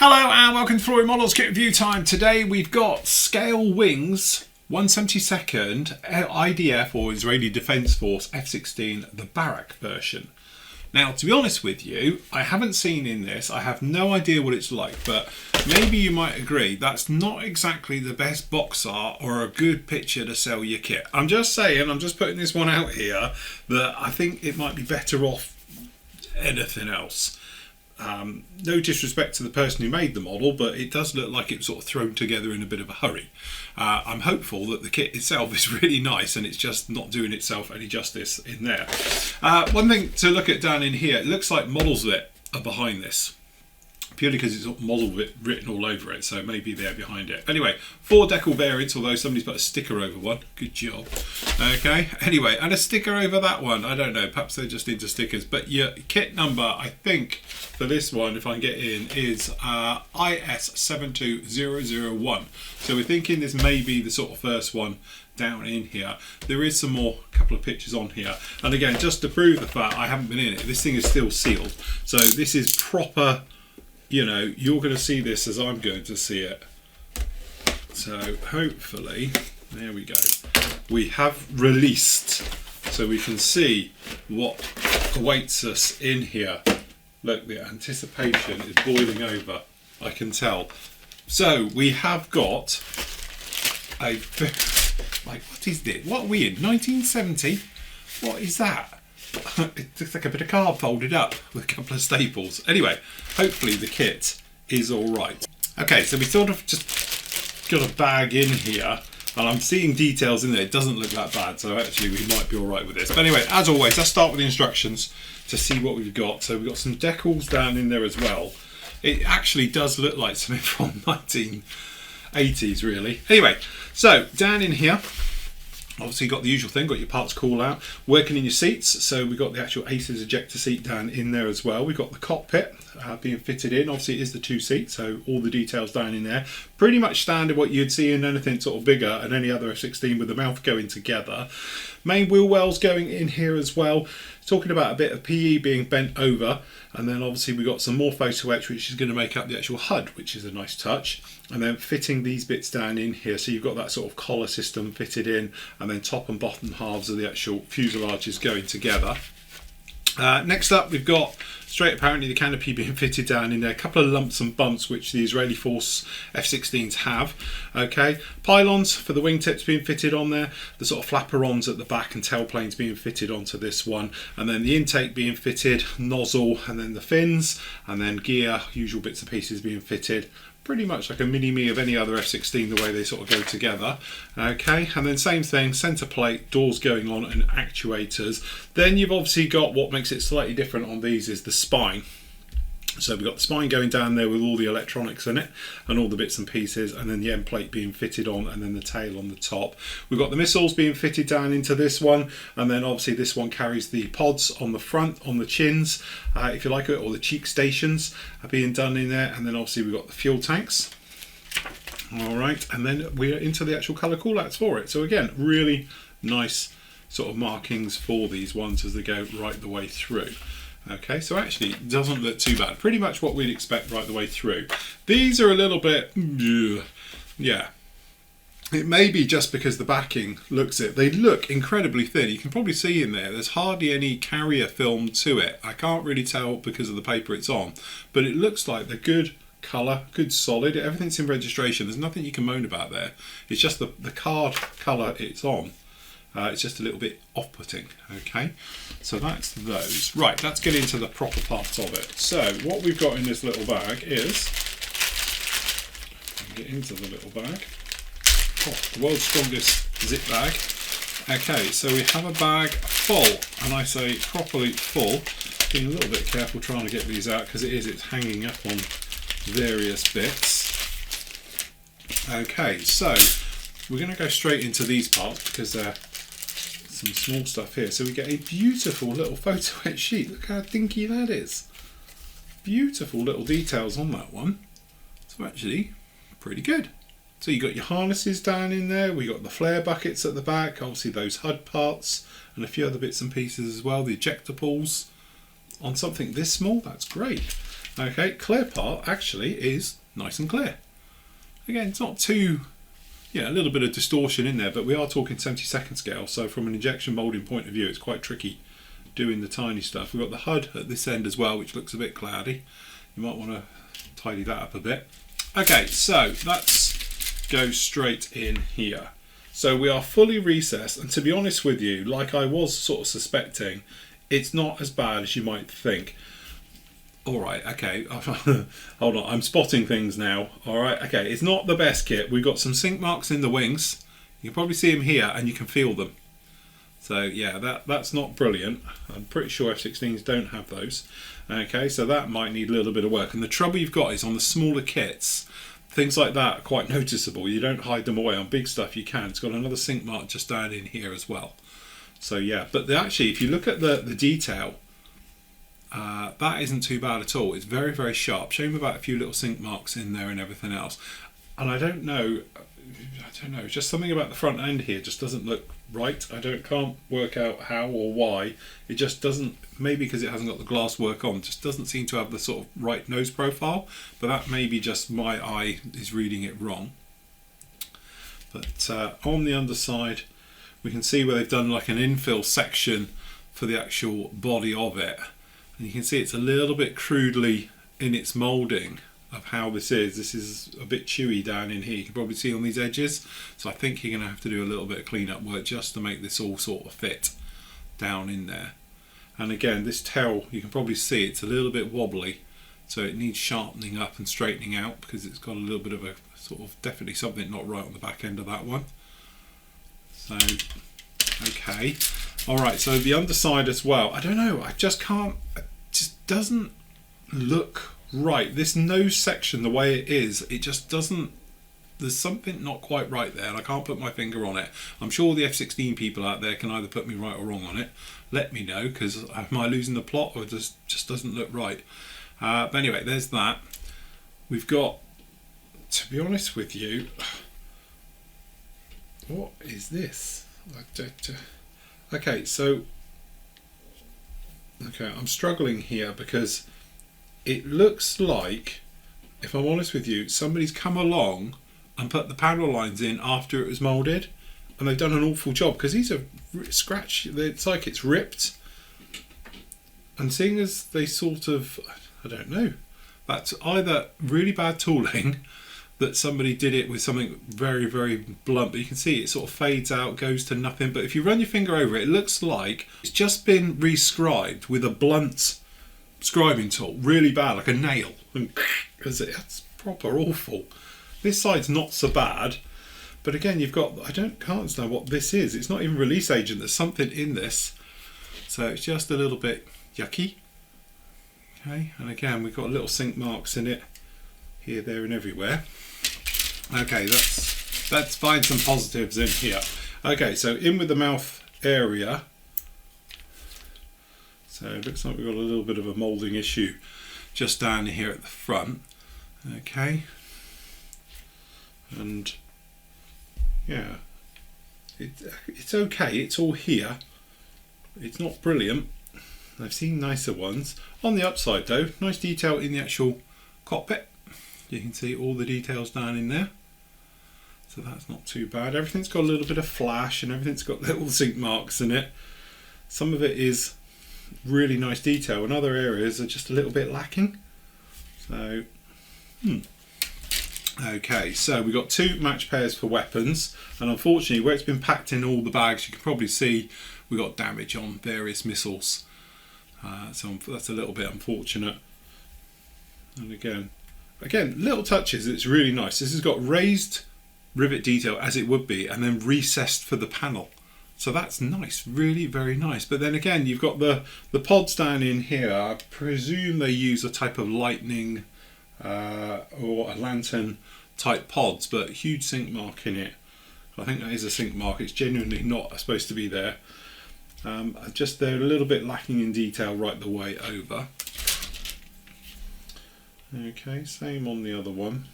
Hello and welcome to Flory Models Kit Review Time. Today we've got scale wings 1/72nd IDF or Israeli Defence Force F-16 the Barak version. Now, to be honest with you, I haven't seen in this, I have no idea what it's like, but maybe you might agree that's not exactly the best box art or a good picture to sell your kit. I'm just saying, I'm just putting this one out here that I think it might be better off anything else. No disrespect to the person who made the model, but it does look like it was sort of thrown together in a bit of a hurry. I'm hopeful that the kit itself is really nice and it's just not doing itself any justice in there. One thing to look at down in here, it looks like models of it are behind this. Purely because it's model written all over it, so maybe they're behind it. Anyway, 4 decal variants, although somebody's put a sticker over one. Good job. Okay, anyway, and a sticker over that one. I don't know, perhaps they're just into stickers. But your kit number, I think, for this one, if I can get in, is IS72001. So we're thinking this may be the sort of first one down in here. There is some more, couple of pictures on here. And again, just to prove the fact I haven't been in it, this thing is still sealed. So this is proper. You know, you're going to see this as I'm going to see it. So hopefully, there we go. We have released, so we can see what awaits us in here. Look, the anticipation is boiling over, I can tell. So we have got a, like, what is this? What are we in, 1970? What is that? It looks like a bit of card folded up with a couple of staples. Anyway, hopefully the kit is all right. Okay, so we sort of just got a bag in here, and I'm seeing details in there. It doesn't look that bad, so actually we might be all right with this. But anyway, as always, let's start with the instructions to see what we've got. So we've got some decals down in there as well. It actually does look like something from 1980s, really. Anyway, so down in here, obviously, you've got the usual thing, got your parts call out, working in your seats. So we've got the actual ACES ejector seat down in there as well. We've got the cockpit being fitted in. Obviously, it is the 2 seats, so all the details down in there. Pretty much standard what you'd see in anything sort of bigger and any other F-16 with the mouth going together. Main wheel wells going in here as well. Talking about a bit of PE being bent over, and then obviously we've got some more photo etch which is going to make up the actual HUD, which is a nice touch, and then fitting these bits down in here. So you've got that sort of collar system fitted in, and then top and bottom halves of the actual fuselages going together. Next up, we've got straight apparently the canopy being fitted down in there. A couple of lumps and bumps which the Israeli Force F-16s have. Okay, pylons for the wingtips being fitted on there. The sort of flapperons at the back and tailplanes being fitted onto this one, and then the intake being fitted, nozzle, and then the fins, and then gear, usual bits and pieces being fitted. Pretty much like a mini-me of any other F-16, the way they sort of go together. Okay, and then same thing, centre plate, doors going on, and actuators. Then you've obviously got what makes it slightly different on these is the spine. So we've got the spine going down there with all the electronics in it and all the bits and pieces, and then the end plate being fitted on, and then the tail on the top. We've got the missiles being fitted down into this one, and then obviously this one carries the pods on the front, on the chins, if you like it, or the cheek stations are being done in there, and then obviously we've got the fuel tanks. All right, and then we're into the actual colour callouts for it. So again, really nice sort of markings for these ones as they go right the way through. Okay, so actually it doesn't look too bad. Pretty much what we'd expect right the way through. These are a little bit, yeah. It may be just because the backing looks it. They look incredibly thin. You can probably see in there, there's hardly any carrier film to it. I can't really tell because of the paper it's on, but it looks like they're good colour, good solid. Everything's in registration. There's nothing you can moan about there. It's just the card colour it's on. It's just a little bit off-putting, okay? So that's those. Right, let's get into the proper parts of it. So what we've got in this little bag is, get into the little bag, the world's strongest zip bag. Okay, so we have a bag full, and I say properly full. Being a little bit careful trying to get these out because it's hanging up on various bits. Okay, so we're going to go straight into these parts because they're some small stuff here. So we get a beautiful little photo etch sheet. Look how dinky that is. Beautiful little details on that one. So actually pretty good. So you got your harnesses down in there. We got the flare buckets at the back, obviously those HUD parts, and a few other bits and pieces as well. The ejector pulls on something this small, that's great. Okay, clear part actually is nice and clear. Again, it's not too, yeah, a little bit of distortion in there, but we are talking 70-second scale, so from an injection moulding point of view, it's quite tricky doing the tiny stuff. We've got the HUD at this end as well, which looks a bit cloudy. You might want to tidy that up a bit. Okay, so let's go straight in here. So we are fully recessed, and to be honest with you, like I was sort of suspecting, it's not as bad as you might think. All right, okay, hold on, I'm spotting things now. All right, okay, it's not the best kit. We've got some sink marks in the wings. You can probably see them here, and you can feel them. So yeah, that's not brilliant. I'm pretty sure F-16s don't have those. Okay, so that might need a little bit of work. And the trouble you've got is on the smaller kits, things like that are quite noticeable. You don't hide them away. On big stuff you can. It's got another sink mark just down in here as well. So yeah, but actually if you look at the detail, that isn't too bad at all. It's very, very sharp. Shame about a few little sink marks in there and everything else. And I don't know, just something about the front end here just doesn't look right. Can't work out how or why. It just doesn't, maybe because it hasn't got the glass work on, just doesn't seem to have the sort of right nose profile. But that may be just my eye is reading it wrong. But on the underside, we can see where they've done like an infill section for the actual body of it. And you can see it's a little bit crudely in its moulding of how this is. This is a bit chewy down in here. You can probably see on these edges. So I think you're going to have to do a little bit of cleanup work just to make this all sort of fit down in there. And again, this tail, you can probably see it's a little bit wobbly. So it needs sharpening up and straightening out because it's got a little bit of a sort of definitely something not right on the back end of that one. So, okay. All right, so the underside as well. I don't know, I just can't, it just doesn't look right. This nose section, the way it is, it just doesn't, there's something not quite right there, and I can't put my finger on it. I'm sure the F-16 people out there can either put me right or wrong on it. Let me know, because am I losing the plot, or it just doesn't look right? But anyway, there's that. We've got, to be honest with you, what is this? Okay, so I'm struggling here because it looks like, if I'm honest with you, somebody's come along and put the panel lines in after it was moulded, and they've done an awful job because these are scratched. It's like it's ripped, and seeing as they sort of, I don't know, that's either really bad tooling that somebody did it with something very, very blunt, but you can see it sort of fades out, goes to nothing. But if you run your finger over it, it looks like it's just been re-scribed with a blunt scribing tool, really bad, like a nail, because it's proper awful. This side's not so bad, but again, you've got, can't understand what this is. It's not even release agent. There's something in this, so it's just a little bit yucky. Okay, and again, we've got little sink marks in it, here, there, and everywhere. Okay, let's find some positives in here. Okay, so in with the mouth area. So it looks like we've got a little bit of a moulding issue just down here at the front. Okay, and yeah, it's okay. It's all here. It's not brilliant. I've seen nicer ones. On the upside though, nice detail in the actual cockpit. You can see all the details down in there, so that's not too bad. Everything's got a little bit of flash and everything's got little sink marks in it. Some of it is really nice detail and other areas are just a little bit lacking. So okay, so we've got two match pairs for weapons, and unfortunately where it's been packed in all the bags, you can probably see we got damage on various missiles, so that's a little bit unfortunate. And again, little touches, it's really nice. This has got raised rivet detail as it would be, and then recessed for the panel. So that's nice, really very nice. But then again, you've got the pods down in here. I presume they use a type of lightning or a lantern type pods, but huge sink mark in it. I think that is a sink mark. It's genuinely not supposed to be there. Just they're a little bit lacking in detail right the way over. Okay, same on the other one,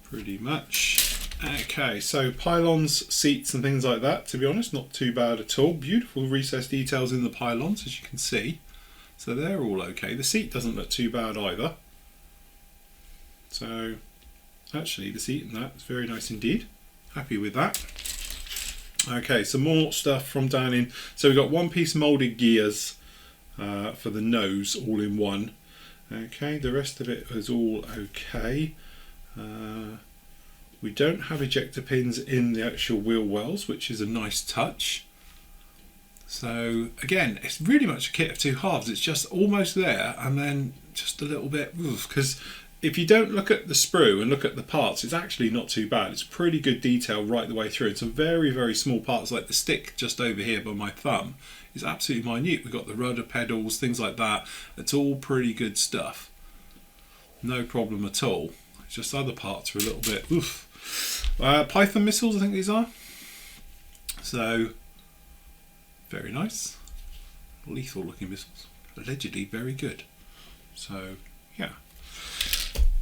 pretty much. Okay, so pylons, seats and things like that, to be honest, not too bad at all. Beautiful recessed details in the pylons, as you can see. So they're all okay. The seat doesn't look too bad either. So actually the seat and that is very nice indeed. Happy with that. Okay, some more stuff from down in. So we've got one-piece moulded gears for the nose, all in one. Okay, the rest of it is all okay. We don't have ejector pins in the actual wheel wells, which is a nice touch. So again, it's really much a kit of two halves. It's just almost there and then just a little bit, because if you don't look at the sprue and look at the parts, it's actually not too bad. It's pretty good detail right the way through. It's some very, very small parts, like the stick just over here by my thumb is absolutely minute. We've got the rudder pedals, things like that. It's all pretty good stuff. No problem at all. It's just other parts are a little bit, Python missiles, I think these are. So, very nice. Lethal looking missiles. Allegedly very good. So, yeah.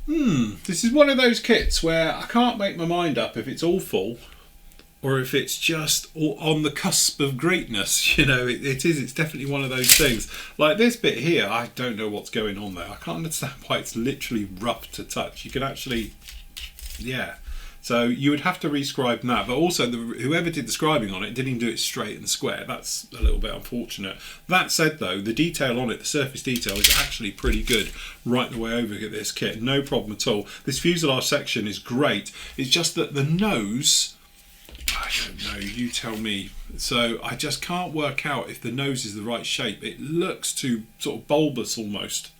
This is one of those kits where I can't make my mind up if it's awful or if it's just on the cusp of greatness. You know, it's definitely one of those things. Like this bit here, I don't know what's going on there. I can't understand why it's literally rough to touch. You can actually, yeah. So you would have to rescribe that, but also whoever did the scribing on it didn't even do it straight and square. That's a little bit unfortunate. That said though, the detail on it, the surface detail, is actually pretty good right the way over at this kit. No problem at all. This fuselage section is great. It's just that the nose, I don't know, you tell me. So I just can't work out if the nose is the right shape. It looks too sort of bulbous almost.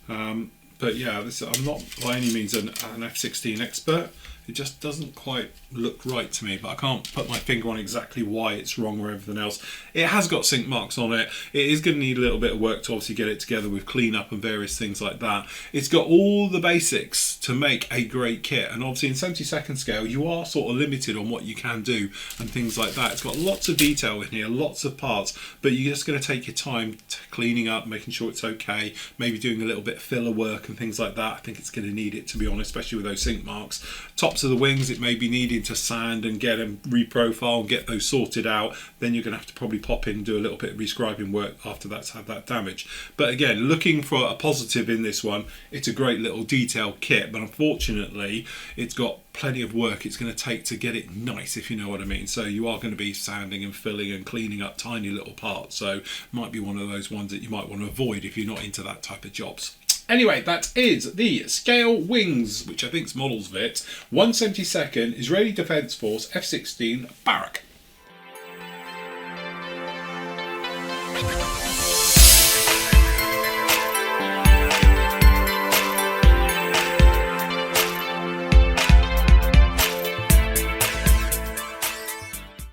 But yeah, I'm not by any means an F-16 expert. It just doesn't quite look right to me, but I can't put my finger on exactly why it's wrong or everything else. It has got sink marks on it. It is going to need a little bit of work to obviously get it together with cleanup and various things like that. It's got all the basics to make a great kit, and obviously in 72nd scale you are sort of limited on what you can do and things like that. It's got lots of detail in here, lots of parts, but you're just going to take your time cleaning up, making sure it's okay, maybe doing a little bit of filler work and things like that. I think it's going to need it, to be honest, especially with those sink marks. Tops of the wings, it may be needing to sand and get them reprofile and get those sorted out. Then you're going to have to probably pop in and do a little bit of rescribing work after that's had that damage. But again, looking for a positive in this one, it's a great little detailed kit, but unfortunately it's got plenty of work it's going to take to get it nice, if you know what I mean. So you are going to be sanding and filling and cleaning up tiny little parts, so it might be one of those ones that you might want to avoid if you're not into that type of jobs. Anyway, that is the Scale Wings, which I think is models of it, 172nd Israeli Defence Force F-16 Barak.